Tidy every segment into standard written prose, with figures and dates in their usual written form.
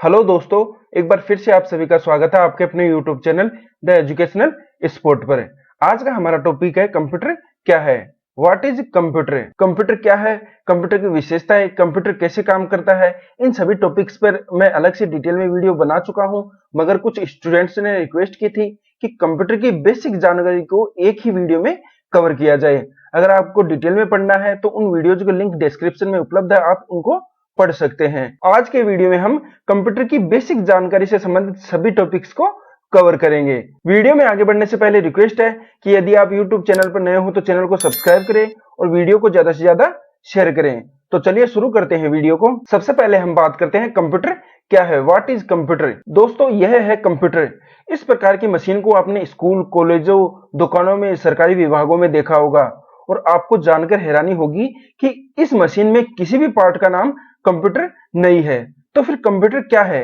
Hello दोस्तों, एक बार फिर से आप सभी का स्वागत है आपके अपने YouTube channel the educational sport पर। आज का हमारा टॉपिक है कंप्यूटर क्या है। What is computer? कंप्यूटर क्या है, कंप्यूटर की विशेषताएं, कंप्यूटर कैसे काम करता है, इन सभी टॉपिक्स पर मैं अलग से डिटेल में वीडियो बना चुका हूं। मगर कुछ स्टूडेंट्स ने रिक्वेस्ट की थी कि कंप्यूटर की बेसिक जानकारी को एक ही वीडियो में कवर किया जाए। अगर आपको डिटेल में पढ़ना है तो उन वीडियोज का लिंक डिस्क्रिप्शन में उपलब्ध है, आप उनको पढ़ सकते हैं। आज के वीडियो में हम कंप्यूटर की बेसिक जानकारी से संबंधित सभी टॉपिक्स को कवर करेंगे। वीडियो में आगे बढ़ने से पहले रिक्वेस्ट है कि यदि आप YouTube चैनल पर नए हो तो चैनल को सब्सक्राइब करें और वीडियो को ज्यादा से ज्यादा शेयर करें। तो चलिए शुरू करते हैं वीडियो को। सबसे पहले हम बात करते हैं कंप्यूटर क्या है। What is computer? दोस्तों, यह है कंप्यूटर। इस प्रकार की मशीन को आपने स्कूल, कॉलेजों, दुकानों में, सरकारी विभागों में देखा होगा और आपको जानकर हैरानी होगी कि इस मशीन में किसी भी पार्ट का नाम कंप्यूटर नहीं है। तो फिर कंप्यूटर क्या है?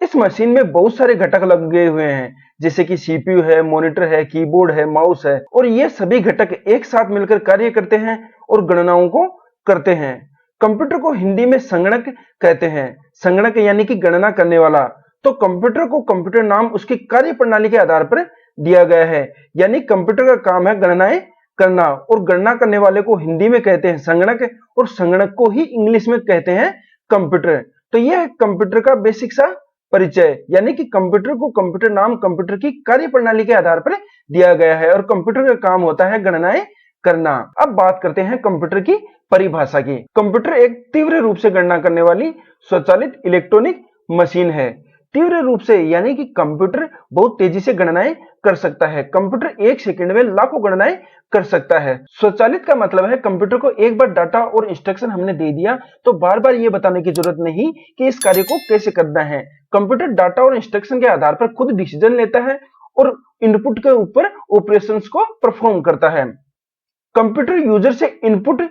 इस मशीन में बहुत सारे घटक लगे हुए हैं, जैसे कि सीपीयू है, मॉनिटर है, कीबोर्ड है, माउस है, और ये सभी घटक एक साथ मिलकर कार्य करते हैं और गणनाओं को करते हैं। कंप्यूटर को हिंदी में संगणक कहते हैं। संगणक यानी कि गणना करने वाला। तो कंप्यूटर को कंप्यूटर नाम उसकी कार्य प्रणाली के आधार पर दिया गया है, यानी कंप्यूटर का काम है गणनाएं करना, और गणना करने वाले को हिंदी में कहते हैं संगणक, और संगणक को ही इंग्लिश में कहते हैं कंप्यूटर। तो यह है कंप्यूटर का बेसिक सा परिचय, यानी कि कंप्यूटर को कंप्यूटर नाम कंप्यूटर की कार्य प्रणाली के आधार पर दिया गया है और कंप्यूटर का काम होता है गणनाएं करना। अब बात करते हैं कंप्यूटर की परिभाषा की। कंप्यूटर एक तीव्र रूप से गणना करने वाली स्वचालित इलेक्ट्रॉनिक मशीन है। तीव्र रूप से यानी कि कंप्यूटर बहुत तेजी से गणनाएं कर सकता है। कंप्यूटर एक सेकंड में लाखों गणनाएं कर सकता है। स्वचालित का मतलब है कंप्यूटर को एक बार डाटा और इंस्ट्रक्शन हमने दे दिया तो बार बार ये बताने की जरूरत नहीं कि इस कार्य को कैसे करना है। कंप्यूटर डाटा और इंस्ट्रक्शन के आधार पर खुद डिसीजन लेता है और इनपुट के ऊपर ऑपरेशंस को परफॉर्म करता है। कंप्यूटर यूजर से इनपुट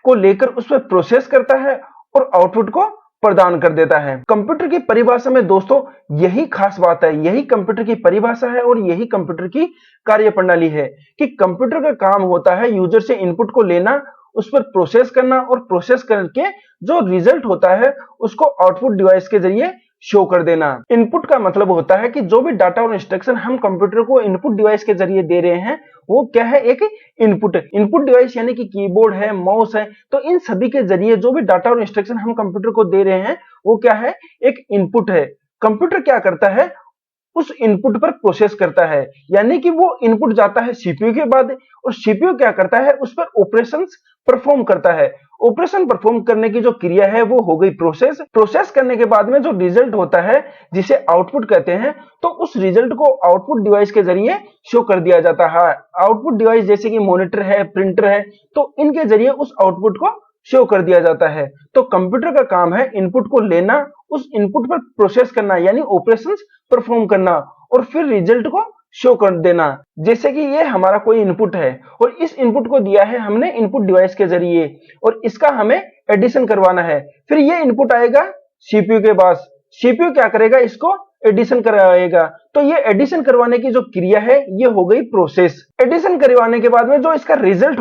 को लेकर उस पर प्रोसेस करता है और आउटपुट को प्रदान कर देता है। कंप्यूटर की परिभाषा में दोस्तों यही खास बात है, यही कंप्यूटर की परिभाषा है और यही कंप्यूटर की कार्यप्रणाली है कि कंप्यूटर का काम होता है यूजर से इनपुट को लेना, उस पर प्रोसेस करना और प्रोसेस करके जो रिजल्ट होता है उसको आउटपुट डिवाइस के जरिए शो कर देना। इनपुट का मतलब होता है कि जो भी डाटा और इंस्ट्रक्शन हम कंप्यूटर को इनपुट डिवाइस के जरिए दे रहे हैं वो क्या है, एक इनपुट। इनपुट डिवाइस यानी कि कीबोर्ड है, माउस है, तो इन सभी के जरिए जो भी डाटा और इंस्ट्रक्शन हम कंप्यूटर को दे रहे हैं वो क्या है, एक इनपुट है। कंप्यूटर क्या करता है, उस इनपुट पर प्रोसेस करता है, यानी कि वो इनपुट जाता है सीपीयू के बाद और सीपीयू क्या करता है, उस पर ऑपरेशंस परफॉर्म करता है। ऑपरेशन परफॉर्म करने की जो क्रिया है वो हो गई प्रोसेस। प्रोसेस करने के बाद में जो रिजल्ट होता है जिसे आउटपुट कहते हैं, तो उस रिजल्ट को आउटपुट डिवाइस के जरिए शो कर दिया जाता है। आउटपुट डिवाइस जैसे कि मॉनिटर है, प्रिंटर है, तो इनके जरिए उस आउटपुट को शो कर दिया जाता है। तो कंप्यूटर का काम है इनपुट को लेना, उस इनपुट पर प्रोसेस करना यानी ऑपरेशंस परफॉर्म करना और फिर रिजल्ट को शो कर देना। जैसे कि ये हमारा कोई इनपुट है और इस इनपुट को दिया है हमने इनपुट डिवाइस के जरिए और इसका हमें एडिशन करवाना है। फिर ये इनपुट आएगा सीपीयू के पास, सीपीयू क्या करेगा, इसको एडिशन करवाएगा। तो ये एडिशन करवाने की जो क्रिया है ये हो गई प्रोसेस। एडिशन करवाने के बाद में जो इसका रिजल्ट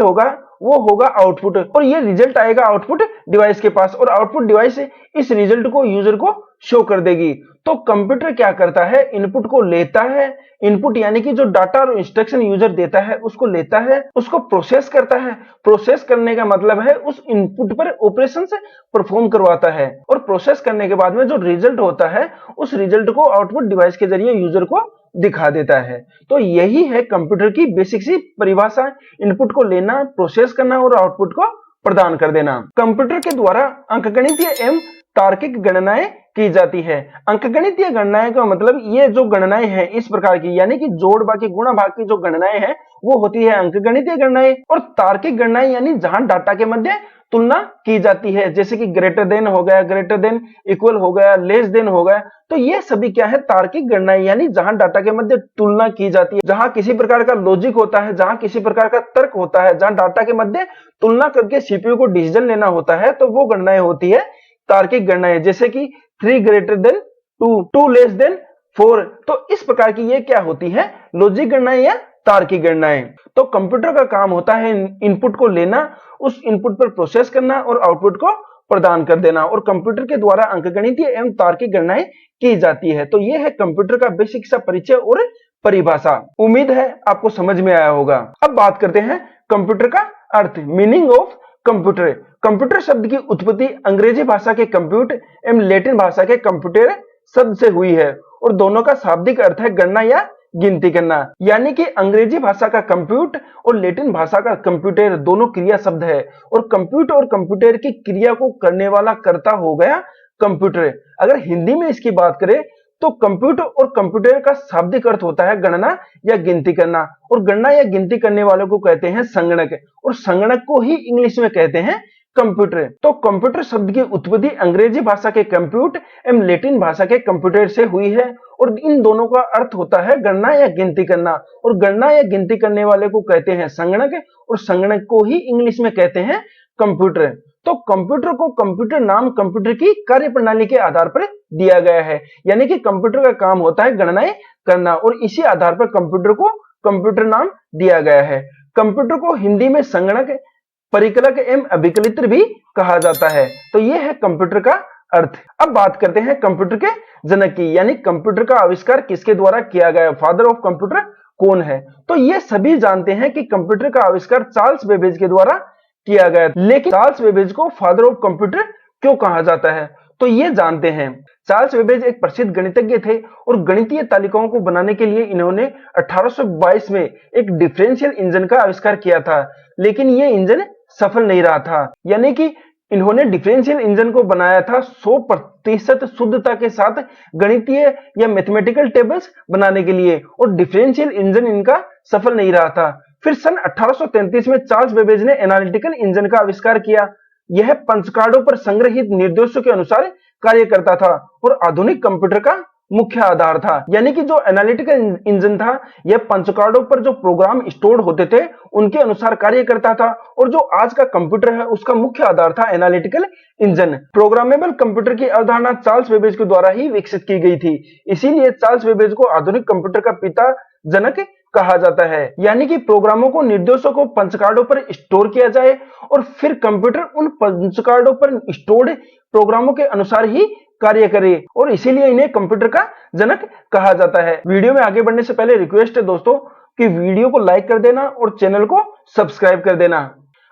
होगा वो होगा आउटपुट, और ये रिजल्ट आएगा आउटपुट डिवाइस के पास और आउटपुट डिवाइस इस रिजल्ट को यूजर को शो कर देगी। तो कंप्यूटर क्या करता है, इनपुट को लेता है, इनपुट यानी कि जो डाटा और इंस्ट्रक्शन यूजर देता है उसको लेता है, उसको प्रोसेस करता है। प्रोसेस करने का मतलब है उस इनपुट पर ऑपरेशंस परफॉर्म करवाता है और प्रोसेस करने के बाद में जो रिजल्ट होता है उस रिजल्ट को आउटपुट डिवाइस के जरिए यूजर को दिखा देता है। तो यही है कंप्यूटर की बेसिक सी परिभाषा, इनपुट को लेना, प्रोसेस करना और आउटपुट को प्रदान कर देना। कंप्यूटर के द्वारा अंकगणितीय एवं तार्किक गणनाएं की जाती है। अंकगणितीय गणनाएं का मतलब ये जो गणनाएं हैं इस प्रकार की, यानी कि जोड़ बाकी गुणा भाग की जो गणनाएं हैं वो होती है अंकगणितीय गणनाएं। और तार्किक गणनाएं यानी जहां डाटा के मध्य तुलना की जाती है, जैसे कि ग्रेटर देन हो गया, ग्रेटर देन इक्वल हो गया, लेस देन हो गया। तो ये सभी क्या है, तार्किक गणनाएं, यानी जहां डाटा के मध्य तुलना की जाती है, जहां किसी प्रकार का लॉजिक होता है, जहां किसी प्रकार का तर्क होता है, जहां डाटा के मध्य तुलना करके सीपीयू को डिसीजन लेना होता है, तो वो गणनाएं होती है तार्किक गणनाएं। जैसे कि 3 ग्रेटर देन 2, 2 लेस देन 4। तो इस प्रकार की ये क्या होती है, लॉजिक गणनाएं या तार्किक गणनाएं। तो कंप्यूटर का काम होता है इनपुट को लेना, उस इनपुट पर प्रोसेस करना और आउटपुट को प्रदान कर देना और कंप्यूटर के द्वारा अंकगणितीय एवं तार्किक गणनाएं की जाती है। तो यह है कंप्यूटर का बेसिक सा परिचय और परिभाषा। उम्मीद है आपको समझ में आया होगा। अब बात करते हैं कंप्यूटर का अर्थ, मीनिंग ऑफ कंप्यूटर। कंप्यूटर शब्द की उत्पत्ति अंग्रेजी भाषा के कंप्यूट एवं लैटिन भाषा के कंप्यूटर शब्द से हुई है और दोनों का शाब्दिक अर्थ है गणना या गिनती करना। यानी कि अंग्रेजी भाषा का कंप्यूट और लैटिन भाषा का कंप्यूटर दोनों क्रिया शब्द है और कंप्यूट और कंप्यूटर की क्रिया को करने वाला कर्ता हो गया कंप्यूटर। अगर हिंदी में इसकी बात करें तो कंप्यूटर और कंप्यूटर का शाब्दिक अर्थ होता है गणना या गिनती करना और गणना या गिनती करने वालों को कहते हैं संगणक और संगणक को ही इंग्लिश में कहते हैं कंप्यूटर। तो कंप्यूटर शब्द की उत्पत्ति अंग्रेजी भाषा के कंप्यूट एवं लैटिन भाषा के कंप्यूटर से हुई है और इन दोनों का अर्थ होता है गणना या गिनती करना और गणना या गिनती करने वाले को कहते हैं संगणक और संगणक को ही इंग्लिश में कहते हैं कंप्यूटर। तो कंप्यूटर को कंप्यूटर नाम कंप्यूटर की कार्यप्रणाली के आधार पर दिया गया है, यानी कि कंप्यूटर का काम होता है गणनाएं करना और इसी आधार पर कंप्यूटर को कंप्यूटर नाम दिया गया है। कंप्यूटर को हिंदी में संगणक, परिकलक एवं अभिकलित भी कहा जाता है। तो यह है कंप्यूटर का अर्थ। अब बात करते हैं कंप्यूटर के जनक की, यानी कंप्यूटर का आविष्कार किसके द्वारा किया गया, फादर ऑफ कंप्यूटर कौन है। तो ये सभी जानते हैं कि कंप्यूटर का आविष्कार चार्ल्स बेबेज के द्वारा किया गया, लेकिन चार्ल्स बेबेज को फादर ऑफ कंप्यूटर क्यों कहा जाता है, तो ये जानते हैं। चार्ल्स बेबेज एक प्रसिद्ध गणितज्ञ थे और गणितीय तालिकाओं को बनाने के लिए इन्होंने 1822 में एक डिफरेंशियल इंजन का आविष्कार किया था, लेकिन ये इंजन सफल नहीं रहा था। यानी कि इन्होंने डिफरेंशियल इंजन को बनाया था 100% शुद्धता के साथ गणितीय या मैथमेटिकल टेबल्स बनाने के लिए और डिफरेंशियल इंजन इनका सफल नहीं रहा था। फिर सन 1833 में चार्ल्स बेबेज ने एनालिटिकल इंजन का आविष्कार किया। यह पंचकार्डों पर संग्रहित निर्देशों के अनुसार कार्य करता था और आधुनिक कंप्यूटर का मुख्य आधार था। यानी कि जो एनालिटिकल इंजन था यह पंचकार्डों पर जो प्रोग्राम स्टोर होते थे उनके अनुसार कार्य करता था और जो आज का कंप्यूटर है उसका मुख्य आधार था एनालिटिकल इंजन। प्रोग्रामेबल कंप्यूटर की अवधारणा चार्ल्स बेबेज के द्वारा ही विकसित की गई थी, इसीलिए चार्ल्स बेबेज को आधुनिक कंप्यूटर का पिता जनक कहा जाता है। यानी कि प्रोग्रामों को, निर्देशों को पंचकार्डों पर स्टोर किया जाए और फिर कंप्यूटर उन पंचकार्डों पर स्टोर्ड प्रोग्रामों के अनुसार ही कार्य करे और इसीलिए इन्हें कंप्यूटर का जनक कहा जाता है। वीडियो में आगे बढ़ने से पहले रिक्वेस्ट है दोस्तों कि वीडियो को लाइक कर देना और चैनल को सब्सक्राइब कर देना।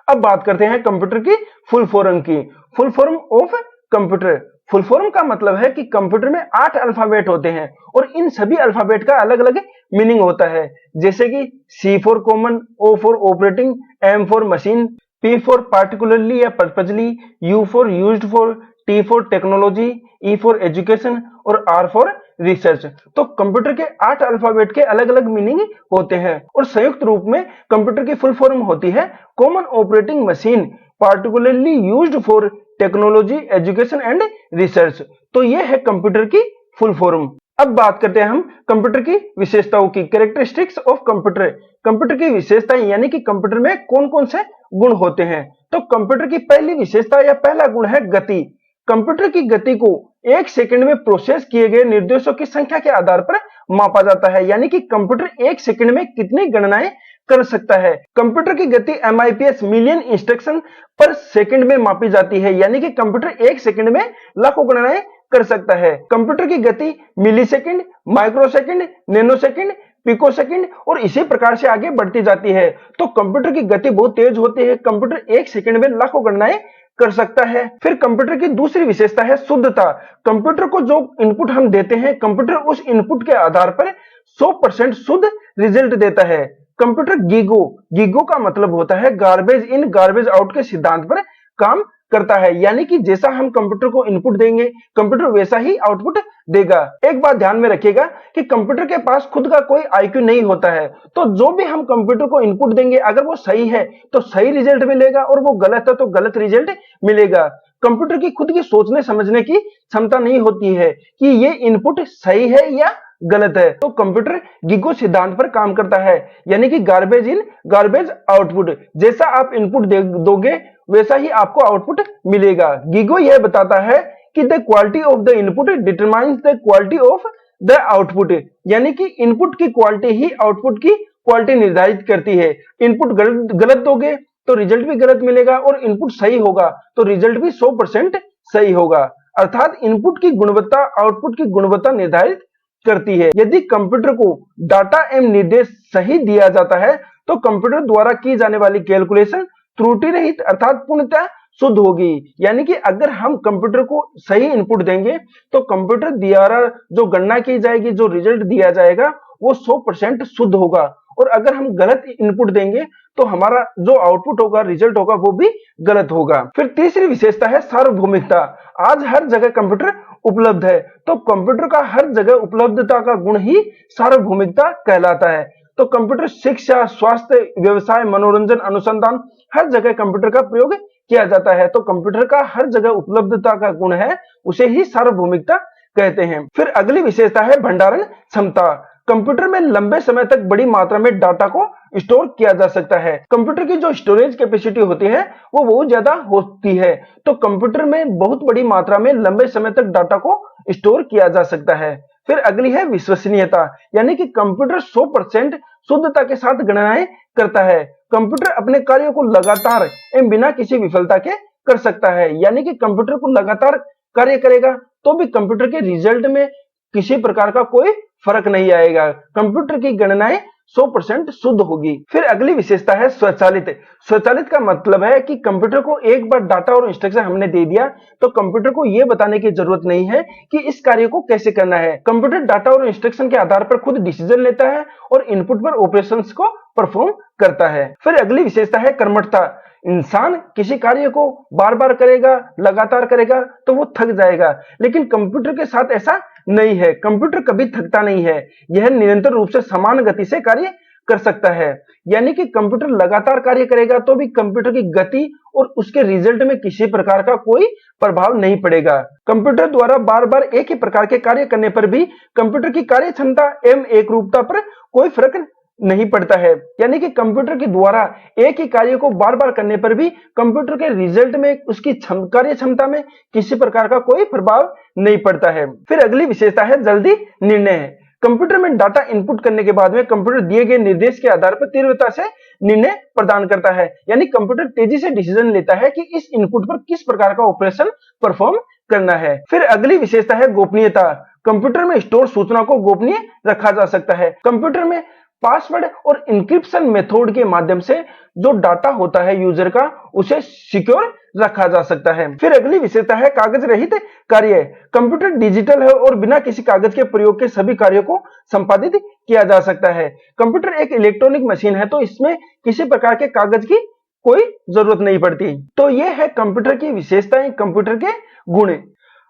अब बात करते हैं कंप्यूटर की फुल फॉर्म की। Full form of computer. Full form का मतलब है कि कंप्यूटर में 8 अल्फाबेट होते हैं और इन सभी अल्फाबेट का अलग अलग मीनिंग होता है, जैसे कि C for common, O for operating, M for machine, P for particularly या purposely, U for used for, T for technology, E for education और R फॉर रिसर्च। तो कंप्यूटर के 8 अल्फाबेट के अलग अलग मीनिंग होते हैं और संयुक्त रूप में कंप्यूटर की फुल फॉर्म होती है common operating machine particularly used for technology, education and research. तो यह है कंप्यूटर की फुल फॉर्म। अब बात करते हैं हम कंप्यूटर की विशेषताओं की, कैरेक्टरिस्टिक्स ऑफ कंप्यूटर। कंप्यूटर की विशेषताएं यानी कि कंप्यूटर में कौन कौन से गुण होते हैं। तो कंप्यूटर की पहली विशेषता या पहला गुण है गति। कंप्यूटर की गति को 1 सेकंड में प्रोसेस किए गए निर्देशों की संख्या के आधार पर मापा जाता है, यानी कि कंप्यूटर 1 सेकंड में कितनी गणनाएं कर सकता है। कंप्यूटर की गति MIPS मिलियन इंस्ट्रक्शन पर सेकंड में मापी जाती है, यानी कि कंप्यूटर 1 सेकंड में लाखों गणनाएं कर सकता है। कंप्यूटर की गति millisecond, microsecond, nanosecond, picosecond और इसी प्रकार से आगे बढ़ती जाती है। तो कंप्यूटर की गति बहुत तेज होती है। कंप्यूटर 1 सेकंड में लाखों गणनाएं कर सकता है। फिर कंप्यूटर की दूसरी विशेषता है शुद्धता। कंप्यूटर को जो इनपुट हम देते हैं, कंप्यूटर उस इनपुट के आधार पर 100% शुद्ध रिजल्ट देता है। कंप्यूटर गीगो का मतलब होता है गार्बेज इन गार्बेज आउट के सिद्धांत पर काम करता है, यानी कि जैसा हम कंप्यूटर को इनपुट देंगे कंप्यूटर वैसा ही आउटपुट देगा। एक बात ध्यान में रखिएगा कि कंप्यूटर के पास खुद का कोई IQ नहीं होता है, तो जो भी हम कंप्यूटर को इनपुट देंगे अगर वो सही है तो सही रिजल्ट मिलेगा और वो गलत है तो गलत रिजल्ट मिलेगा। कंप्यूटर की खुद की सोचने समझने की क्षमता नहीं होती है कि ये इनपुट सही है या गलत है। तो कंप्यूटर गीगो सिद्धांत पर काम करता है, यानी कि गार्बेज इन गार्बेज आउटपुट। जैसा आप इनपुट दोगे वैसा ही आपको आउटपुट मिलेगा। गीगो यह बताता है कि the quality of the input determines the quality of the output, यानी कि इनपुट की क्वालिटी ही आउटपुट की क्वालिटी निर्धारित करती है। इनपुट गलत दोगे तो रिजल्ट भी गलत मिलेगा, और इनपुट सही होगा तो रिजल्ट भी 100% सही होगा। अर्थात इनपुट की गुणवत्ता आउटपुट की गुणवत्ता निर्धारित करती है। यदि कंप्यूटर को डाटा एवं निर्देश सही दिया जाता है तो कंप्यूटर द्वारा की जाने वाली कैलकुलेशन त्रुटि रहित अर्थात पूर्णतः शुद्ध होगी। यानी कि अगर हम कंप्यूटर को सही इनपुट देंगे तो कंप्यूटर द्वारा जो गणना की जाएगी, जो रिजल्ट दिया जाएगा वो 100% शुद्ध होगा। और अगर हम गलत इनपुट देंगे तो हमारा जो आउटपुट होगा, रिजल्ट होगा, वो भी गलत होगा। फिर तीसरी विशेषता है सार्वभौमिकता। आज हर जगह कंप्यूटर उपलब्ध है, तो कंप्यूटर का हर जगह उपलब्धता का गुण ही सार्वभौमिकता कहलाता है। तो कंप्यूटर शिक्षा, स्वास्थ्य, व्यवसाय, मनोरंजन, अनुसंधान हर जगह कंप्यूटर का प्रयोग किया जाता है। तो कंप्यूटर का हर जगह उपलब्धता का गुण है, उसे ही सार्वभौमिकता कहते हैं। फिर अगली विशेषता है भंडारण क्षमता। कंप्यूटर में लंबे समय तक बड़ी मात्रा में डाटा को स्टोर किया जा सकता है। कंप्यूटर की जो स्टोरेज कैपेसिटी होती है वो बहुत ज्यादा होती है, तो कंप्यूटर में बहुत बड़ी मात्रा में लंबे समय तक डाटा को स्टोर किया जा सकता है। फिर अगली है विश्वसनीयता, यानी कि कंप्यूटर 100% शुद्धता के साथ गणनाएं करता है। कंप्यूटर अपने कार्यों को लगातार एवं बिना किसी विफलता के कर सकता है। यानी कि कंप्यूटर को लगातार कार्य करेगा तो भी कंप्यूटर के रिजल्ट में किसी प्रकार का कोई फर्क नहीं आएगा। कंप्यूटर की गणनाएं 100% शुद्ध होगी। फिर अगली विशेषता है स्वचालित। स्वचालित का मतलब है कि कंप्यूटर को एक बार डाटा और इंस्ट्रक्शन हमने दे दिया तो कंप्यूटर को यह बताने की जरूरत नहीं है कि इस कार्य को कैसे करना है। कंप्यूटर डाटा और इंस्ट्रक्शन के आधार पर खुद डिसीजन लेता है और इनपुट पर ऑपरेशंस को परफॉर्म करता है। फिर अगली विशेषता है कर्मठता। इंसान किसी कार्य को बार बार करेगा, लगातार करेगा तो वो थक जाएगा, लेकिन कंप्यूटर के साथ ऐसा नहीं है। कंप्यूटर कभी थकता नहीं है, यह निरंतर रूप से समान गति से कार्य कर सकता है। यानी कि कंप्यूटर लगातार कार्य करेगा तो भी कंप्यूटर की गति और उसके रिजल्ट में किसी प्रकार का कोई प्रभाव नहीं पड़ेगा। कंप्यूटर द्वारा बार बार एक ही प्रकार के कार्य करने पर भी कंप्यूटर की कार्य क्षमता एवं एकरूपता पर कोई फर्क नहीं पड़ता है। यानी कि कंप्यूटर के द्वारा एक ही कार्य को बार बार करने पर भी कंप्यूटर के रिजल्ट में उसकी कार्य क्षमता में किसी प्रकार का कोई प्रभाव नहीं पड़ता है। फिर अगली विशेषता है जल्दी निर्णय। कंप्यूटर में डाटा इनपुट करने के बाद में कंप्यूटर दिए गए निर्देश के आधार पर तीव्रता से निर्णय प्रदान करता है। यानी कंप्यूटर तेजी से डिसीजन लेता है कि इस इनपुट पर किस प्रकार का ऑपरेशन परफॉर्म करना है। फिर अगली विशेषता है गोपनीयता। कंप्यूटर में स्टोर सूचना को गोपनीय रखा जा सकता है। कंप्यूटर में पासवर्ड और इंक्रिप्शन मेथड के माध्यम से जो डाटा होता है यूजर का, उसे सिक्योर रखा जा सकता है। फिर अगली विशेषता है कागज रहित कार्य। कंप्यूटर डिजिटल है और बिना किसी कागज के प्रयोग के सभी कार्यों को संपादित किया जा सकता है। कंप्यूटर एक इलेक्ट्रॉनिक मशीन है तो इसमें किसी प्रकार के कागज की कोई जरूरत नहीं पड़ती। तो ये है कंप्यूटर की विशेषताएं, कंप्यूटर के गुण।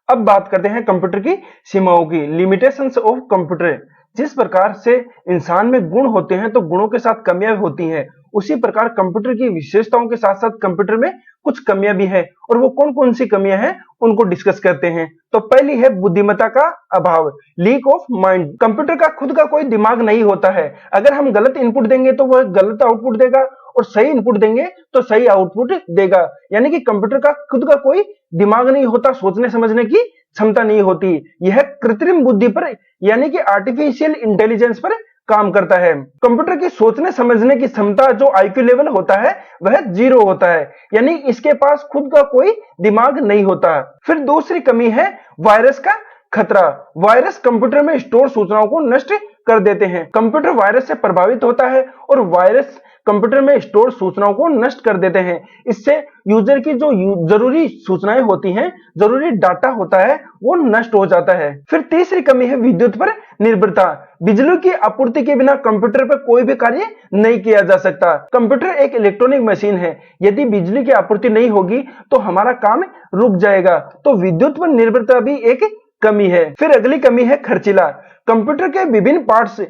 अब बात करते हैं कंप्यूटर की सीमाओं की, लिमिटेशंस ऑफ कंप्यूटर। जिस प्रकार से इंसान में गुण होते हैं तो गुणों के साथ कमियां होती हैं, उसी प्रकार कंप्यूटर की विशेषताओं के साथ साथ कंप्यूटर में कुछ कमियां भी हैं। और वो कौन कौन सी कमियां हैं उनको डिस्कस करते हैं। तो पहली है बुद्धिमत्ता का अभाव, लीक ऑफ माइंड। कंप्यूटर का खुद का कोई दिमाग नहीं होता है। अगर हम गलत इनपुट देंगे तो वह गलत आउटपुट देगा और सही इनपुट देंगे तो सही आउटपुट देगा। यानी कि कंप्यूटर का खुद का कोई दिमाग नहीं होता, सोचने समझने की क्षमता नहीं होती। यह कृत्रिम बुद्धि पर यानी कि आर्टिफिशियल इंटेलिजेंस पर काम करता है। कंप्यूटर की सोचने समझने की क्षमता जो आईक्यू लेवल होता है वह 0 होता है, यानी इसके पास खुद का कोई दिमाग नहीं होता। फिर दूसरी कमी है वायरस का खतरा। वायरस कंप्यूटर में स्टोर सूचनाओं को नष्ट कर देते हैं। कंप्यूटर वायरस से प्रभावित होता है और वायरस कंप्यूटर में स्टोर सूचनाओं को नष्ट कर देते हैं। इससे यूजर की जो जरूरी सूचनाएं होती हैं, जरूरी डाटा होता है, वो नष्ट हो जाता है। फिर तीसरी कमी है विद्युत पर निर्भरता। बिजली की आपूर्ति के बिना कंप्यूटर पर कोई भी कार्य नहीं किया जा सकता। कंप्यूटर एक इलेक्ट्रॉनिक मशीन है, यदि बिजली की आपूर्ति नहीं होगी तो हमारा काम रुक जाएगा। तो विद्युत पर निर्भरता भी एक कमी है। फिर अगली कमी है खर्चीला। कंप्यूटर के विभिन्न पार्ट्स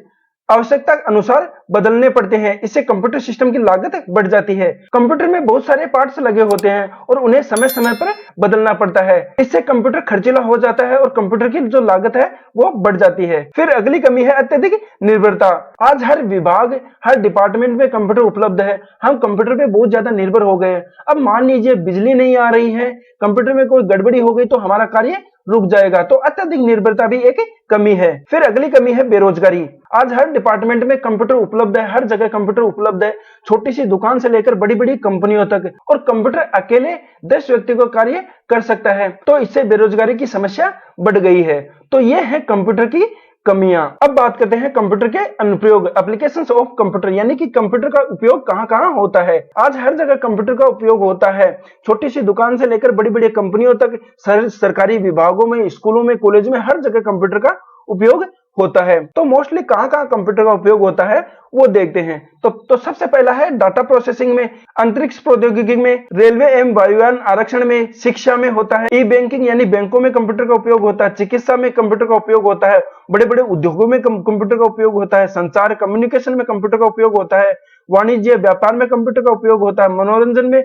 आवश्यकता अनुसार बदलने पड़ते हैं, इससे कंप्यूटर सिस्टम की लागत बढ़ जाती है। कंप्यूटर में बहुत सारे पार्ट्स लगे होते हैं और उन्हें समय समय पर बदलना पड़ता है, इससे कंप्यूटर खर्चीला हो जाता है और कंप्यूटर की जो लागत है वो बढ़ जाती है। फिर अगली कमी है अत्यधिक निर्भरता। आज हर विभाग, हर डिपार्टमेंट में कंप्यूटर उपलब्ध है, हम कंप्यूटर पे बहुत ज्यादा निर्भर हो गए। अब मान लीजिए बिजली नहीं आ रही है, कंप्यूटर में कोई गड़बड़ी हो गई तो हमारा कार्य रुक जाएगा। तो अत्यधिक निर्भरता भी एक कमी है। फिर अगली कमी है बेरोजगारी। आज हर डिपार्टमेंट में कंप्यूटर उपलब्ध है, हर जगह कंप्यूटर उपलब्ध है, छोटी सी दुकान से लेकर बड़ी बड़ी कंपनियों तक, और कंप्यूटर अकेले 10 व्यक्ति को कार्य कर सकता है। तो इससे बेरोजगारी की समस्या बढ़ गई है। तो ये है कंप्यूटर की कमियां। अब बात करते हैं कंप्यूटर के अनुप्रयोग, एप्लीकेशंस ऑफ कंप्यूटर, यानी कि कंप्यूटर का उपयोग कहां कहां होता है। आज हर जगह कंप्यूटर का उपयोग होता है, छोटी सी दुकान से लेकर बड़ी बड़ी कंपनियों तक, सरकारी विभागों में, स्कूलों में, कॉलेज में, हर जगह कंप्यूटर का उपयोग होता है। तो मोस्टली कहां कहां कंप्यूटर का उपयोग होता है वो देखते हैं। तो सबसे पहला है डाटा प्रोसेसिंग में, अंतरिक्ष प्रौद्योगिकी में, रेलवे एवं वायुयान आरक्षण में, शिक्षा में होता है, ई बैंकिंग यानी बैंकों में कंप्यूटर का उपयोग होता है, चिकित्सा में कंप्यूटर का उपयोग होता है, बड़े बड़े उद्योगों में कंप्यूटर का उपयोग होता है, संचार कम्युनिकेशन में कंप्यूटर का उपयोग होता है, वाणिज्य व्यापार में कंप्यूटर का उपयोग होता है, मनोरंजन में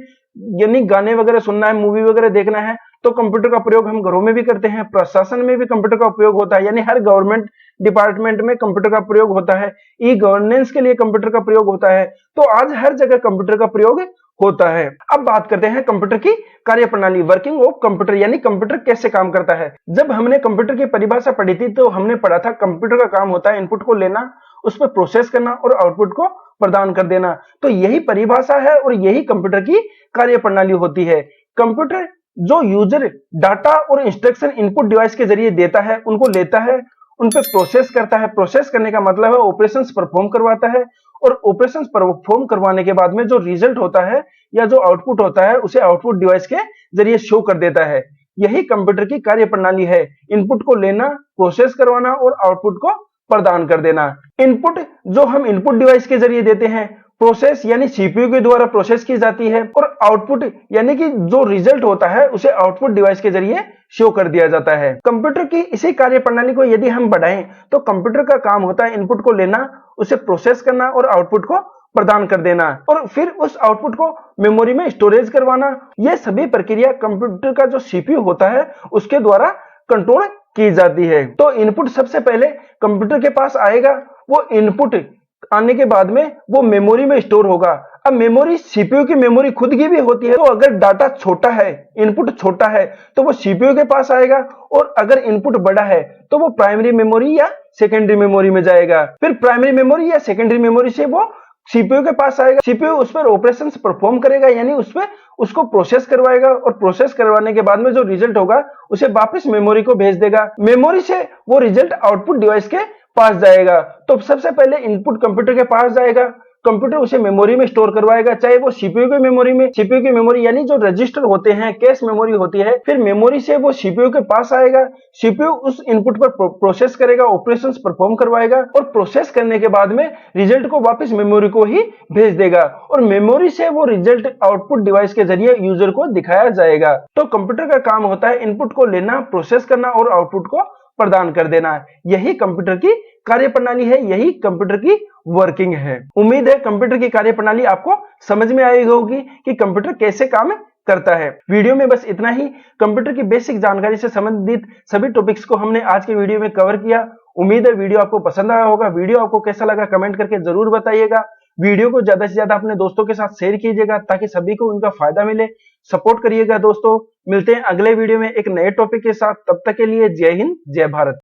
यानी गाने वगैरह सुनना है, मूवी वगैरह देखना है तो कंप्यूटर का प्रयोग हम घरों में भी करते हैं, प्रशासन में भी कंप्यूटर का उपयोग होता है, यानी हर गवर्नमेंट डिपार्टमेंट में कंप्यूटर का प्रयोग होता है, ई गवर्नेंस के लिए कंप्यूटर का प्रयोग होता है। तो आज हर जगह कंप्यूटर का प्रयोग होता है। अब बात करते हैं कंप्यूटर की कार्यप्रणाली, वर्किंग ऑफ कंप्यूटर, यानी कंप्यूटर कैसे काम करता है। जब हमने कंप्यूटर की परिभाषा पढ़ी थी तो हमने पढ़ा था कंप्यूटर का काम होता है इनपुट को लेना, उस पर प्रोसेस करना और आउटपुट को प्रदान कर देना। तो यही परिभाषा है और यही कंप्यूटर की कार्यप्रणाली होती है। कंप्यूटर जो यूजर डाटा और इंस्ट्रक्शन इनपुट डिवाइस के जरिए देता है, उनको लेता है, उन पे प्रोसेस करता है। प्रोसेस करने का मतलब है ऑपरेशंस परफॉर्म करवाता है, और ऑपरेशंस परफॉर्म करवाने के बाद में जो रिजल्ट होता है या जो आउटपुट होता है उसे आउटपुट डिवाइस के जरिए शो कर देता है। यही कंप्यूटर की कार्यप्रणाली है, इनपुट को लेना, प्रोसेस करवाना और आउटपुट को प्रदान कर देना। इनपुट जो हम इनपुट डिवाइस के जरिए देते हैं, प्रोसेस यानी सीपीयू के द्वारा प्रोसेस की जाती है, और आउटपुट यानी कि जो रिजल्ट होता है उसे आउटपुट डिवाइस के जरिए शो कर दिया जाता है। कंप्यूटर की इसी कार्यप्रणाली को यदि हम बढ़ाएं तो कंप्यूटर का काम होता है इनपुट को लेना, उसे प्रोसेस करना और आउटपुट को प्रदान कर देना, और फिर उस आउटपुट को मेमोरी में स्टोरेज करवाना। यह सभी प्रक्रिया कंप्यूटर का जो सीपीयू होता है उसके द्वारा कंट्रोल की जाती है। तो इनपुट सबसे पहले कंप्यूटर के पास आएगा, वो इनपुट आने के बाद में वो मेमोरी में स्टोर होगा। अब मेमोरी सीपीयू की मेमोरी खुद की भी होती है, तो अगर डाटा छोटा है, इनपुट छोटा है तो वो सीपीयू के पास आएगा, और अगर इनपुट बड़ा है तो वो प्राइमरी मेमोरी या सेकेंडरी मेमोरी में जाएगा। फिर प्राइमरी मेमोरी या सेकेंडरी मेमोरी से वो सीपीयू के पास आएगा, सीपीयू उस पर ऑपरेशंस परफॉर्म करेगा, यानी उस पर उसको प्रोसेस करवाएगा, और प्रोसेस करवाने के बाद में जो रिजल्ट होगा उसे वापस मेमोरी को भेज देगा। मेमोरी से वो रिजल्ट आउटपुट डिवाइस के पास जाएगा। तो सबसे पहले इनपुट कंप्यूटर के पास जाएगा, कंप्यूटर उसे मेमोरी में स्टोर करवाएगा, चाहे वो सीपीयू की मेमोरी में, सीपीयू की मेमोरी यानी जो रजिस्टर होते हैं, कैश मेमोरी होती है। फिर मेमोरी से वो सीपीयू के पास आएगा, सीपीयू उस इनपुट पर प्रोसेस करेगा, ऑपरेशंस परफॉर्म करवाएगा, और प्रोसेस करने के बाद में रिजल्ट को वापस मेमोरी को ही भेज देगा, और मेमोरी से वो रिजल्ट आउटपुट डिवाइस के जरिए यूजर को दिखाया जाएगा। तो कंप्यूटर का काम होता है इनपुट को लेना, प्रोसेस करना और आउटपुट को प्रदान कर देना। यही कंप्यूटर की कार्यप्रणाली है, यही कंप्यूटर की वर्किंग है। उम्मीद है कंप्यूटर की कार्यप्रणाली आपको समझ में आई होगी कि कंप्यूटर कैसे काम करता है। वीडियो में बस इतना ही। कंप्यूटर की बेसिक जानकारी से संबंधित सभी टॉपिक्स को हमने आज के वीडियो में कवर किया। उम्मीद है वीडियो आपको पसंद आया होगा। वीडियो आपको कैसा लगा कमेंट करके जरूर बताइएगा। वीडियो को ज्यादा से ज्यादा अपने दोस्तों के साथ शेयर कीजिएगा ताकि सभी को उनका फायदा मिले। सपोर्ट करिएगा दोस्तों। मिलते हैं अगले वीडियो में एक नए टॉपिक के साथ। तब तक के लिए जय हिंद, जय भारत।